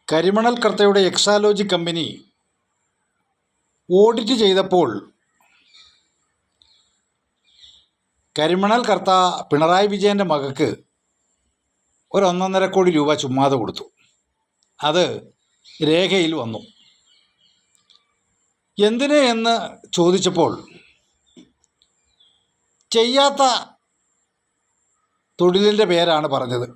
കരിമണൽ കർത്തയുടെ Exalogic company audit ചെയ്തപ്പോൾ കരിമണൽ കർത്ത പിണറായി വിജയൻ്റെ മകൾക്ക് ഒരു 1.5 കോടി രൂപ ചുമ്മാതെ കൊടുത്തു. അത് രേഖയിൽ വന്നു. എന്തിന് എന്ന് ചോദിച്ചപ്പോൾ ചെയ്യാത്ത തൊഴിലിൻ്റെ പേരാണ് പറഞ്ഞത്.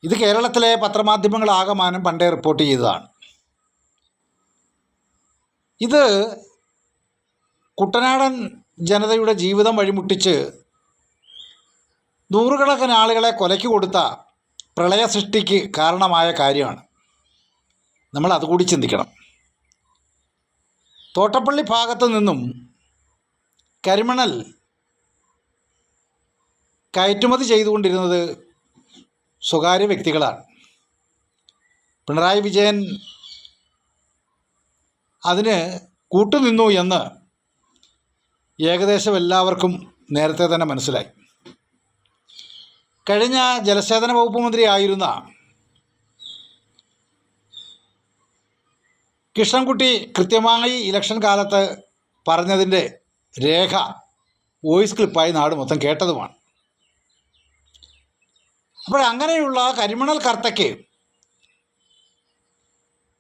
ഇത് കേരളത്തിലെ പത്രമാധ്യമങ്ങളാകമാനം പണ്ടേ റിപ്പോർട്ട് ചെയ്തതാണ്. ഇത് കുട്ടനാടൻ ജനതയുടെ ജീവിതം വഴിമുട്ടിച്ച് നൂറുകണക്കിന് ആളുകളെ കൊലയ്ക്ക് കൊടുത്ത പ്രളയ സൃഷ്ടിക്ക് കാരണമായ കാര്യമാണ്. നമ്മൾ അതുകൂടി ചിന്തിക്കണം. തോട്ടപ്പള്ളി ഭാഗത്തു നിന്നും കരിമണൽ കയറ്റുമതി ചെയ്തുകൊണ്ടിരുന്നത് സ്വകാര്യ വ്യക്തികളാണ്. പിണറായി വിജയൻ അതിന് കൂട്ടുനിന്നു എന്ന് ഏകദേശം എല്ലാവർക്കും നേരത്തെ തന്നെ മനസ്സിലായി. കഴിഞ്ഞ ജലസേചന വകുപ്പ് മന്ത്രിയായിരുന്ന കൃഷ്ണൻകുട്ടി കൃത്യമായി ഇലക്ഷൻ കാലത്ത് പറഞ്ഞതിൻ്റെ രേഖ വോയിസ് ക്ലിപ്പായി നാട് മൊത്തം കേട്ടതുമാണ്. അപ്പോൾ അങ്ങനെയുള്ള കരിമണൽ കർത്തയ്ക്ക്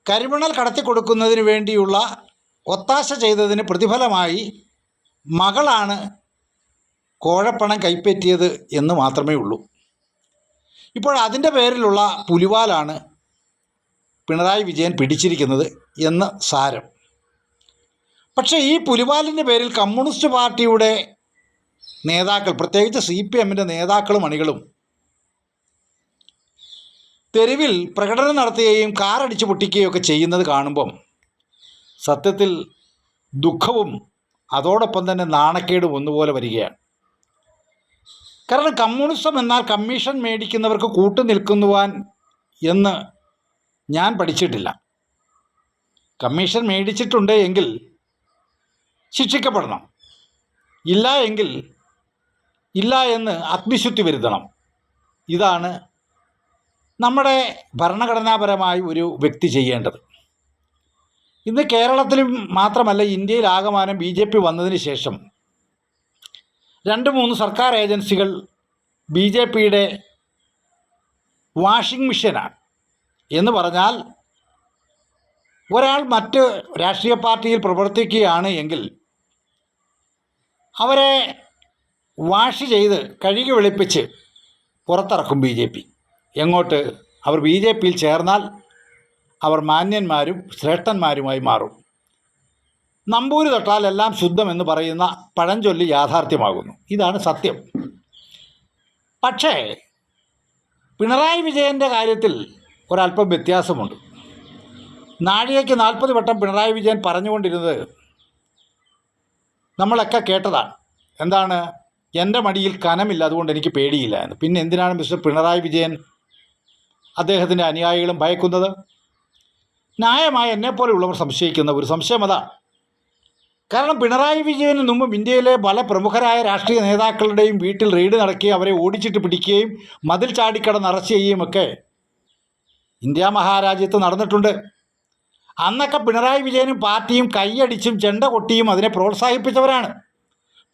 കരിമണൽ കടത്തി കൊടുക്കുന്നതിന് വേണ്ടിയുള്ള ഒത്താശ ചെയ്തതിന് പ്രതിഫലമായി മകളാണ് കോഴപ്പണം കൈപ്പറ്റിയത് എന്ന് മാത്രമേ ഉള്ളൂ. ഇപ്പോൾ അതിൻ്റെ പേരിലുള്ള പുലിവാലാണ് പിണറായി വിജയൻ പിടിച്ചിരിക്കുന്നത് എന്ന് സാരം. പക്ഷേ ഈ പുലിവാലിൻ്റെ പേരിൽ കമ്മ്യൂണിസ്റ്റ് പാർട്ടിയുടെ നേതാക്കൾ, പ്രത്യേകിച്ച് CPMൻ്റെ നേതാക്കളും അണികളും തെരുവിൽ പ്രകടനം നടത്തുകയും കാറടിച്ച് പൊട്ടിക്കുകയും ഒക്കെ ചെയ്യുന്നത് കാണുമ്പം സത്യത്തിൽ ദുഃഖവും അതോടൊപ്പം തന്നെ നാണക്കേടും ഒന്നുപോലെ വരികയാണ്. കാരണം കമ്മ്യൂണിസം എന്നാൽ കമ്മീഷൻ മേടിക്കുന്നവർക്ക് കൂട്ടുനിൽക്കുന്നുവാൻ എന്ന് ഞാൻ പഠിച്ചിട്ടില്ല. കമ്മീഷൻ മേടിച്ചിട്ടുണ്ട് എങ്കിൽ ശിക്ഷിക്കപ്പെടണം, ഇല്ല എങ്കിൽ ഇല്ല എന്ന് അഗ്നിശുദ്ധി വരുത്തണം. ഇതാണ് നമ്മുടെ ഭരണഘടനാപരമായി ഒരു വ്യക്തി ചെയ്യേണ്ടത്. ഇന്ന് കേരളത്തിലും മാത്രമല്ല ഇന്ത്യയിലാകമാനം BJP വന്നതിന് ശേഷം 2-3 സർക്കാർ ഏജൻസികൾ BJPയുടെ വാഷിംഗ് മെഷീനാണ്. എന്ന് പറഞ്ഞാൽ ഒരാൾ മറ്റ് രാഷ്ട്രീയ പാർട്ടിയിൽ പ്രവർത്തിക്കുകയാണ് എങ്കിൽ അവരെ വാഷ് ചെയ്ത് കഴുകി വെളുപ്പിച്ച് പുറത്തിറക്കും BJP. എങ്ങോട്ട്? അവർ BJPയിൽ ചേർന്നാൽ അവർ മാന്യന്മാരും ശ്രേഷ്ഠന്മാരുമായി മാറും. നമ്പൂരി തൊട്ടാൽ എല്ലാം ശുദ്ധമെന്ന് പറയുന്ന പഴഞ്ചൊല്ലി യാഥാർത്ഥ്യമാകുന്നു. ഇതാണ് സത്യം. പക്ഷേ പിണറായി വിജയൻ്റെ കാര്യത്തിൽ ഒരല്പം വ്യത്യാസമുണ്ട്. നാഴികയ്ക്ക് 40 വട്ടം പിണറായി വിജയൻ പറഞ്ഞുകൊണ്ടിരുന്നത് നമ്മളൊക്കെ കേട്ടതാണ്. എന്താണ്? എൻ്റെ മടിയിൽ കനമില്ല, അതുകൊണ്ട് എനിക്ക് പേടിയില്ല എന്ന്. പിന്നെ എന്തിനാണ് മിസ്റ്റർ പിണറായി വിജയൻ അദ്ദേഹത്തിൻ്റെ അനുയായികളും ഭയക്കുന്നത്? ന്യായമായി എന്നെപ്പോലെയുള്ളവർ സംശയിക്കുന്ന ഒരു സംശയം അതാണ്. കാരണം പിണറായി വിജയന് മുമ്പും ഇന്ത്യയിലെ പല പ്രമുഖരായ രാഷ്ട്രീയ നേതാക്കളുടെയും വീട്ടിൽ റെയ്ഡ് നടക്കുകയും അവരെ ഓടിച്ചിട്ട് പിടിക്കുകയും മതിൽ ചാടിക്കടന്ന് അറസ്റ്റ് ചെയ്യുകയും ഒക്കെ ഇന്ത്യ മഹാരാജ്യത്ത് നടന്നിട്ടുണ്ട്. അന്നൊക്കെ പിണറായി വിജയനും പാർട്ടിയും കൈയടിച്ചും ചെണ്ട കൊട്ടിയും അതിനെ പ്രോത്സാഹിപ്പിച്ചവരാണ്.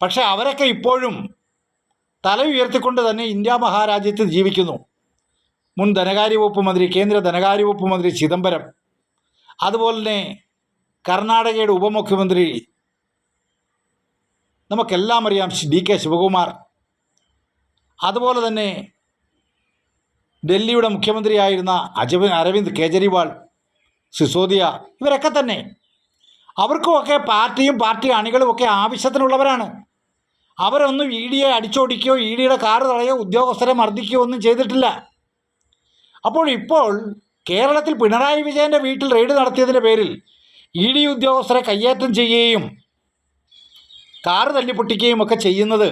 പക്ഷേ അവരൊക്കെ ഇപ്പോഴും തല ഉയർത്തിക്കൊണ്ട് തന്നെ ഇന്ത്യ മഹാരാജ്യത്ത് ജീവിക്കുന്നു. മുൻ ധനകാര്യ വകുപ്പ് മന്ത്രി, കേന്ദ്ര ധനകാര്യ വകുപ്പ് മന്ത്രി ചിദംബരം, അതുപോലെ തന്നെ കർണാടകയുടെ ഉപമുഖ്യമന്ത്രി നമുക്കെല്ലാം അറിയാം DK ശിവകുമാർ, അതുപോലെ തന്നെ ഡൽഹിയുടെ മുഖ്യമന്ത്രിയായിരുന്ന അരവിന്ദ് കേജ്രിവാൾ, സിസോദിയ, ഇവരൊക്കെ തന്നെ അവർക്കുമൊക്കെ പാർട്ടിയും പാർട്ടി അണികളുമൊക്കെ ആവശ്യത്തിനുള്ളവരാണ്. അവരൊന്നും EDയെ അടിച്ചോടിക്കുകയോ EDയുടെ കാറ് തടയോ ഉദ്യോഗസ്ഥരെ മർദ്ദിക്കുകയോ ഒന്നും ചെയ്തിട്ടില്ല. അപ്പോൾ ഇപ്പോൾ കേരളത്തിൽ പിണറായി വിജയൻ്റെ വീട്ടിൽ റെയ്ഡ് നടത്തിയതിൻ്റെ പേരിൽ ED ഉദ്യോഗസ്ഥരെ കയ്യേറ്റം ചെയ്യുകയും കാറ് തല്ലിപ്പൊട്ടിക്കുകയും ഒക്കെ ചെയ്യുന്നത്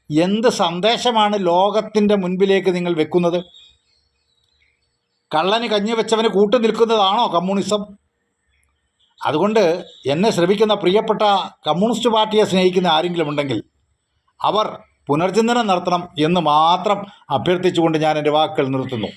എന്ത് സന്ദേശമാണ് ലോകത്തിൻ്റെ മുൻപിലേക്ക് നിങ്ങൾ വെക്കുന്നത്? കള്ളന് കഞ്ഞി വെച്ചവന് കൂട്ടു നിൽക്കുന്നതാണോ കമ്മ്യൂണിസം? അതുകൊണ്ട് എന്നെ ശ്രമിക്കുന്ന പ്രിയപ്പെട്ട കമ്മ്യൂണിസ്റ്റ് പാർട്ടിയെ സ്നേഹിക്കുന്ന ആരെങ്കിലും ഉണ്ടെങ്കിൽ അവർ പുനർചിന്തനം നടത്തണം എന്ന് മാത്രം അഭ്യർത്ഥിച്ചുകൊണ്ട് ഞാൻ എൻ്റെ വാക്കുകൾ നിർത്തുന്നു.